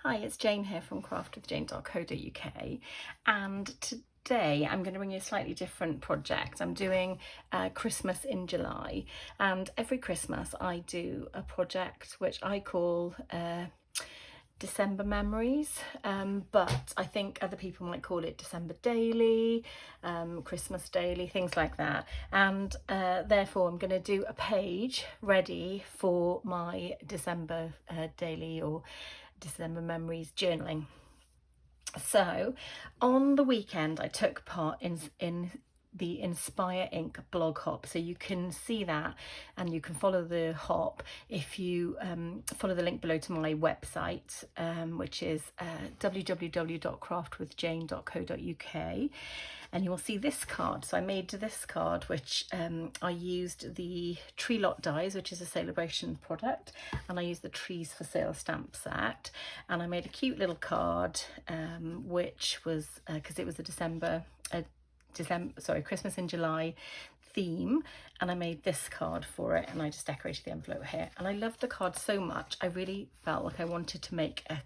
Hi, it's Jane here from craftwithjane.co.uk, and today I'm going to bring you a slightly different project. I'm doing Christmas in July, and every Christmas I do a project which I call December Memories, but I think other people might call it December Daily, Christmas Daily, things like that. And therefore I'm going to do a page ready for my December Daily or December Memories journaling. So on the weekend I took part in the Inspire Ink blog hop, so you can see that and you can follow the hop if you follow the link below to my website, which is www.craftwithjane.co.uk, and you will see this card. So I made this card which I used the tree lot dies, which is a Sale-a-Braition product, and I used the Trees for Sale stamp set, and I made a cute little card which was because it was a Christmas in July theme, and I made this card for it, and I just decorated the envelope here, and I loved the card so much I really felt like I wanted to make a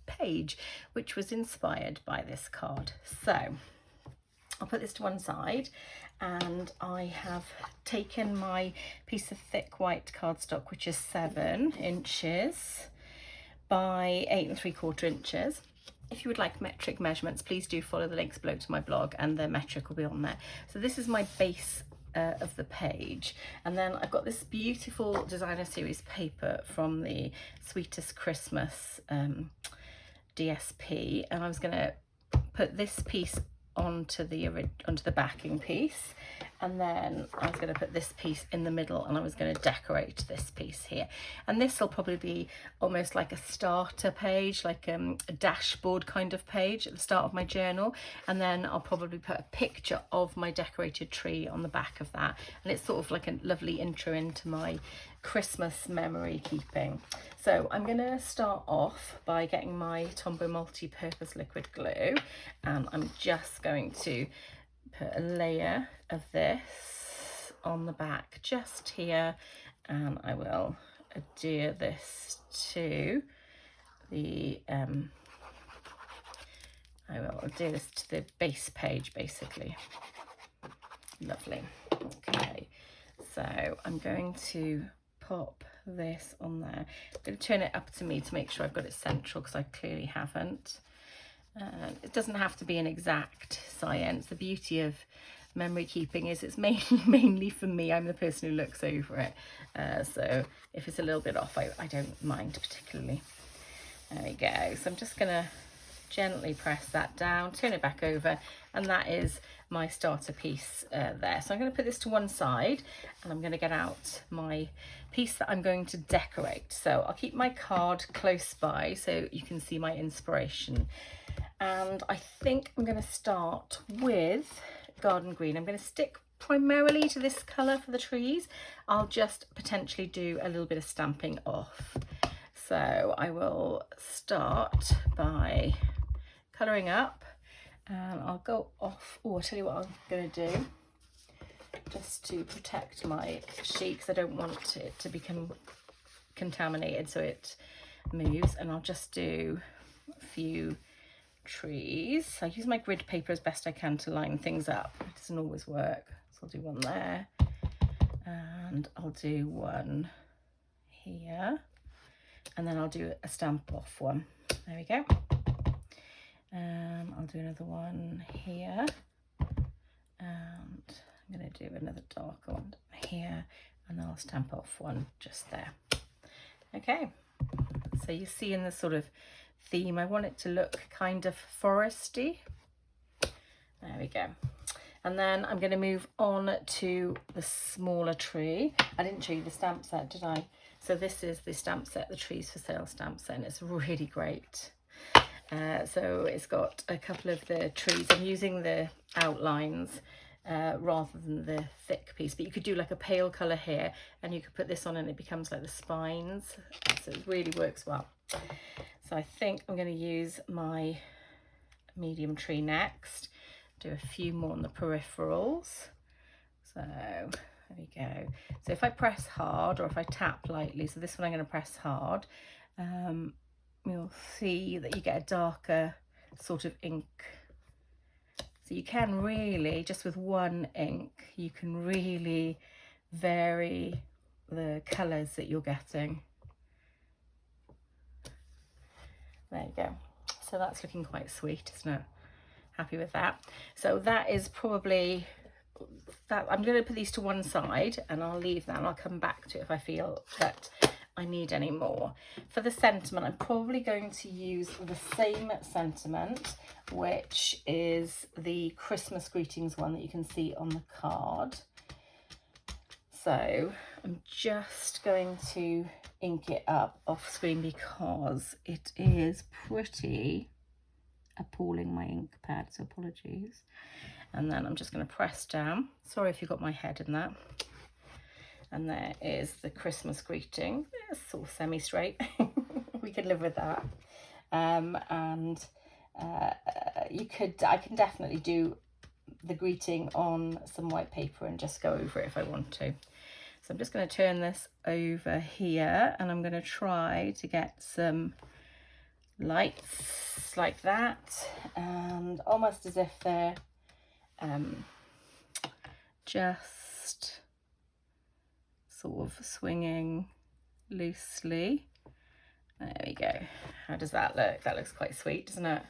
page which was inspired by this card. So I'll put this to one side, and I have taken my piece of thick white cardstock, which is 7 inches by 8 3/4 inches. If you would like metric measurements, please do follow the links below to my blog, and the metric will be on there. So this is my base of the page, and then I've got this beautiful designer series paper from the Sweetest Christmas DSP, and I was going to put this piece onto the backing piece, and then I was going to put this piece in the middle, and I was going to decorate this piece here. And this will probably be almost like a starter page, like a dashboard kind of page at the start of my journal, and then I'll probably put a picture of my decorated tree on the back of that, and it's sort of like a lovely intro into my Christmas memory keeping. So I'm going to start off by getting my Tombow multi-purpose liquid glue, and I'm just going to put a layer of this on the back just here, and I will adhere this to the the base page basically. Lovely. Okay, so I'm going to pop this on there. I'm going to turn it up to me to make sure I've got it central, because I clearly haven't. It doesn't have to be an exact science. The beauty of memory keeping is it's mainly for me. I'm the person who looks over it, so if it's a little bit off, I don't mind particularly. There we go. So I'm just gonna gently press that down, turn it back over, and that is my starter piece there. So I'm going to put this to one side, and I'm going to get out my piece that I'm going to decorate. So I'll keep my card close by so you can see my inspiration, and I think I'm going to start with garden green. I'm going to stick primarily to this colour for the trees. I'll just potentially do a little bit of stamping off. So I will start by colouring up, and I'll go off. Oh, I'll tell you what I'm going to do, just to protect my sheet, because I don't want it to become contaminated so it moves, and I'll just do a few trees. I use my grid paper as best I can to line things up. It doesn't always work, so I'll do one there, and I'll do one here, and then I'll do a stamp off one. There we go. I'll do another one here, and I'm going to do another darker one here, and then I'll stamp off one just there. Okay, so you see in the sort of theme, I want it to look kind of foresty. There we go. And then I'm going to move on to the smaller tree. I didn't show you the stamp set, did I? So this is the stamp set, the Trees for Sale stamp set, and it's really great. So it's got a couple of the trees. I'm using the outlines rather than the thick piece, but you could do like a pale colour here, and you could put this on and it becomes like the spines, so it really works well. So I think I'm going to use my medium tree next, do a few more on the peripherals. So there we go. So if I press hard, or if I tap lightly, so this one I'm going to press hard, you'll see that you get a darker sort of ink. So you can really, just with one ink, you can really vary the colours that you're getting. There you go. So that's looking quite sweet, isn't it? Happy with that. So that is probably that. I'm going to put these to one side and I'll leave that and I'll come back to it if I feel that I need any more. For the sentiment, I'm probably going to use the same sentiment, which is the Christmas greetings one that you can see on the card. So I'm just going to ink it up off screen because it is pretty appalling, my ink pad, so apologies. And then I'm just going to press down. Sorry if you got my head in that. And there is the Christmas greeting. It's sort of semi-straight. We could live with that. I can definitely do the greeting on some white paper and just go over it if I want to. So I'm just going to turn this over here and I'm going to try to get some lights like that, and almost as if they're just sort of swinging loosely. There we go. How does that look? That looks quite sweet, doesn't it?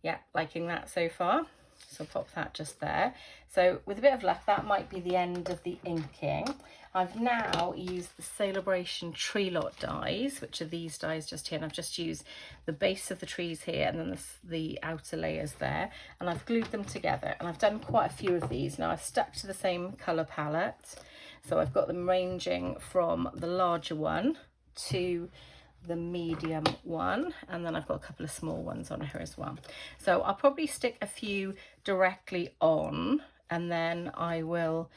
Yeah, liking that so far. So I'll pop that just there. So with a bit of luck, that might be the end of the inking. I've now used the Sale-a-Braition tree lot dies, which are these dies just here, and I've just used the base of the trees here and then the outer layers there, and I've glued them together, and I've done quite a few of these. Now I've stuck to the same colour palette, so I've got them ranging from the larger one to the medium one, and then I've got a couple of small ones on here as well. So I'll probably stick a few directly on, and then I will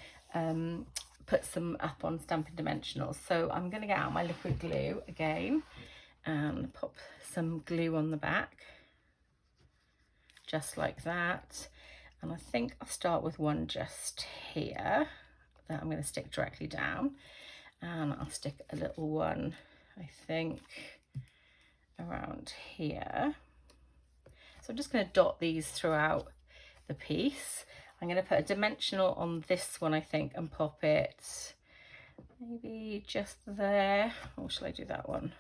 put some up on Stampin' Dimensionals. So I'm going to get out my liquid glue again and pop some glue on the back, just like that. And I think I'll start with one just here that I'm going to stick directly down, and I'll stick a little one, I think, around here. So I'm just going to dot these throughout the piece. I'm going to put a dimensional on this one, I think, and pop it maybe just there. Or shall I do that one?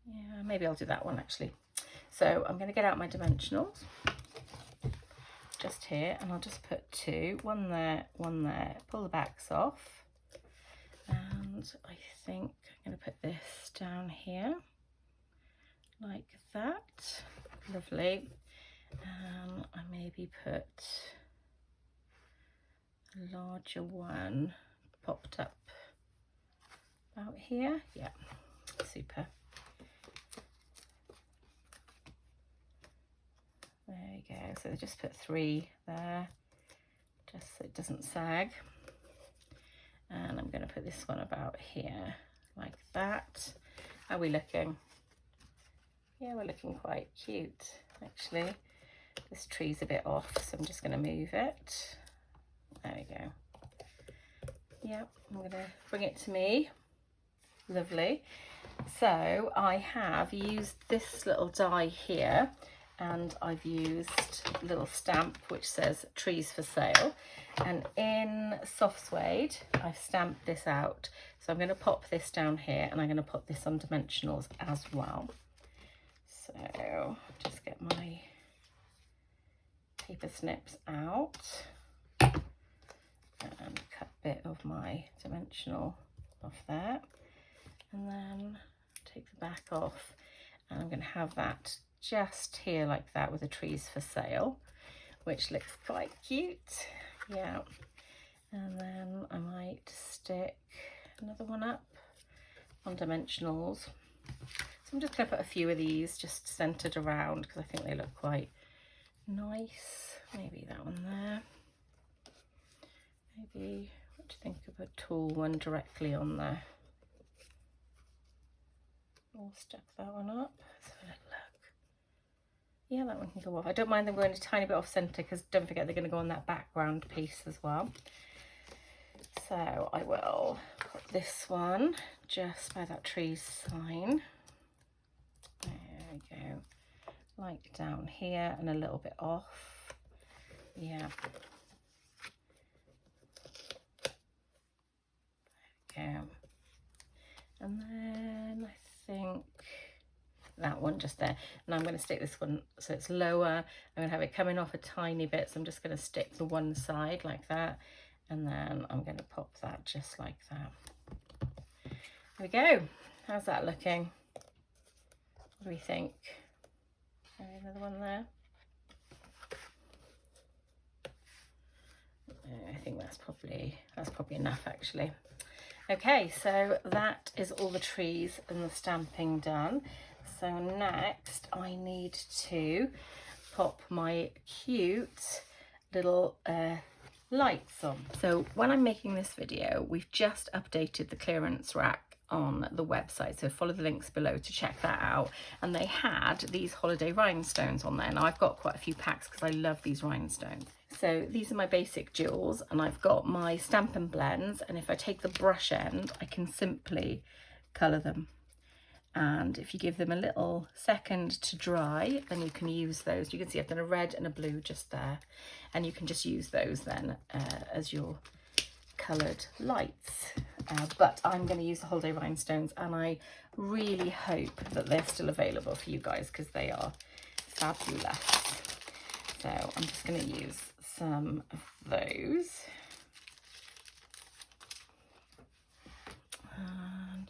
Yeah, maybe I'll do that one actually. So I'm going to get out my dimensionals just here, and I'll just put two, one there, pull the backs off. And I think I'm going to put this down here like that. Lovely. I maybe put a larger one popped up about here. Yeah, super. There we go. So just put three there, just so it doesn't sag. And I'm going to put this one about here like that. How are we looking? Yeah, we're looking quite cute actually. This tree's a bit off, so I'm just going to move it. There we go. Yep, I'm going to bring it to me. Lovely. So I have used this little die here, and I've used a little stamp which says trees for sale, and in soft suede I've stamped this out. So I'm going to pop this down here, and I'm going to put this on dimensionals as well. So just get my paper snips out and cut a bit of my dimensional off there, and then take the back off, and I'm going to have that just here like that with the trees for sale, which looks quite cute. Yeah, and then I might stick another one up on dimensionals. So I'm just going to put a few of these just centered around because I think they look quite nice. Maybe that one there. Maybe, what do you think of a tall one directly on there? I'll stick that one up. Let's have a little look. Yeah, that one can go off. I don't mind them going a tiny bit off centre because don't forget they're going to go on that background piece as well. So I will put this one just by that tree sign. like down here and a little bit off. Yeah. There we go. And then I think that one just there. And I'm going to stick this one so it's lower. I'm going to have it coming off a tiny bit. So I'm just going to stick to one side like that. And then I'm going to pop that just like that. There we go. How's that looking? What do we think? Another one there. I think that's probably enough actually. Okay, so that is all the trees and the stamping done. So next I need to pop my cute little lights on. So when I'm making this video, we've just updated the clearance rack on the website, so follow the links below to check that out. And they had these holiday rhinestones on there. Now I've got quite a few packs because I love these rhinestones. So these are my basic jewels, and I've got my Stampin' blends, and if I take the brush end I can simply colour them, and if you give them a little second to dry then you can use those. You can see I've done a red and a blue just there, and you can just use those then as your coloured lights. But I'm going to use the holiday rhinestones, and I really hope that they're still available for you guys because they are fabulous. So I'm just going to use some of those. And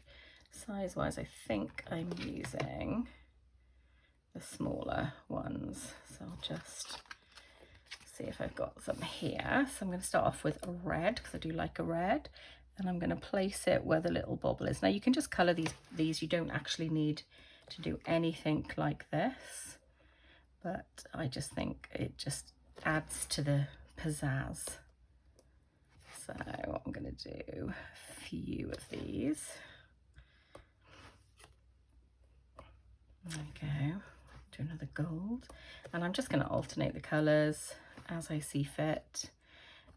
size wise I think I'm using the smaller ones, so I'll just see if I've got some here. So I'm going to start off with a red because I do like a red, and I'm going to place it where the little bobble is. Now you can just colour these, you don't actually need to do anything like this, but I just think it just adds to the pizzazz. So I'm going to do a few of these. There we go. Do another gold, and I'm just going to alternate the colours as I see fit,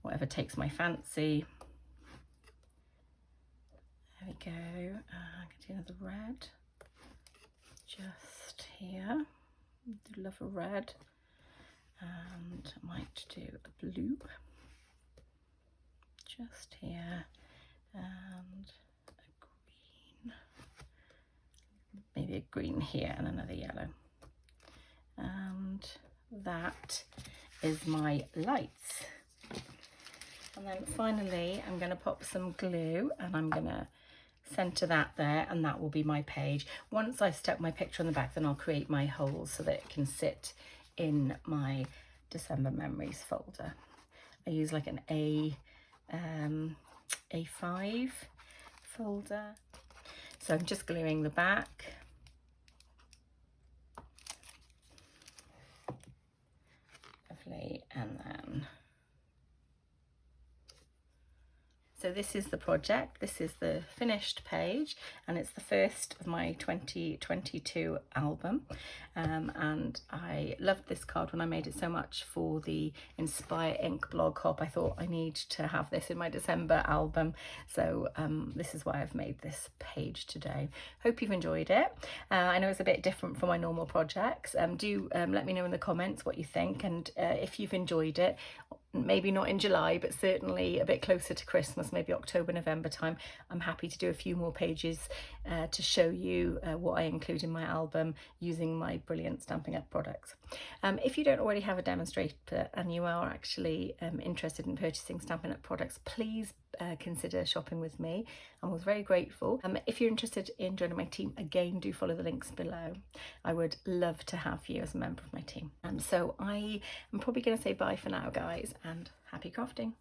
whatever takes my fancy. There we go. I'm going to do another red just here. I do love a red, and I might do a blue just here, and a green, maybe a green here, and another yellow. And that is my lights. And then finally I'm going to pop some glue, and I'm going to center that there, and that will be my page. Once I've stuck my picture on the back, then I'll create my holes so that it can sit in my December memories folder. I use like an A5 folder. So I'm just gluing the back. Lovely, and then so this is the project, this is the finished page, and it's the first of my 2022 album. And I loved this card when I made it so much for the Inspire Ink blog hop. I thought I need to have this in my December album, so this is why I've made this page today. Hope you've enjoyed it. I know it's a bit different from my normal projects. Do let me know in the comments what you think, and if you've enjoyed it. Maybe not in July, but certainly a bit closer to Christmas, maybe October, November time, I'm happy to do a few more pages to show you what I include in my album using my brilliant Stampin' Up products. If you don't already have a demonstrator and you are actually interested in purchasing Stampin' Up products, please consider shopping with me. I was very grateful. If you're interested in joining my team, again, do follow the links below. I would love to have you as a member of my team. So I am probably going to say bye for now, guys, and happy crafting.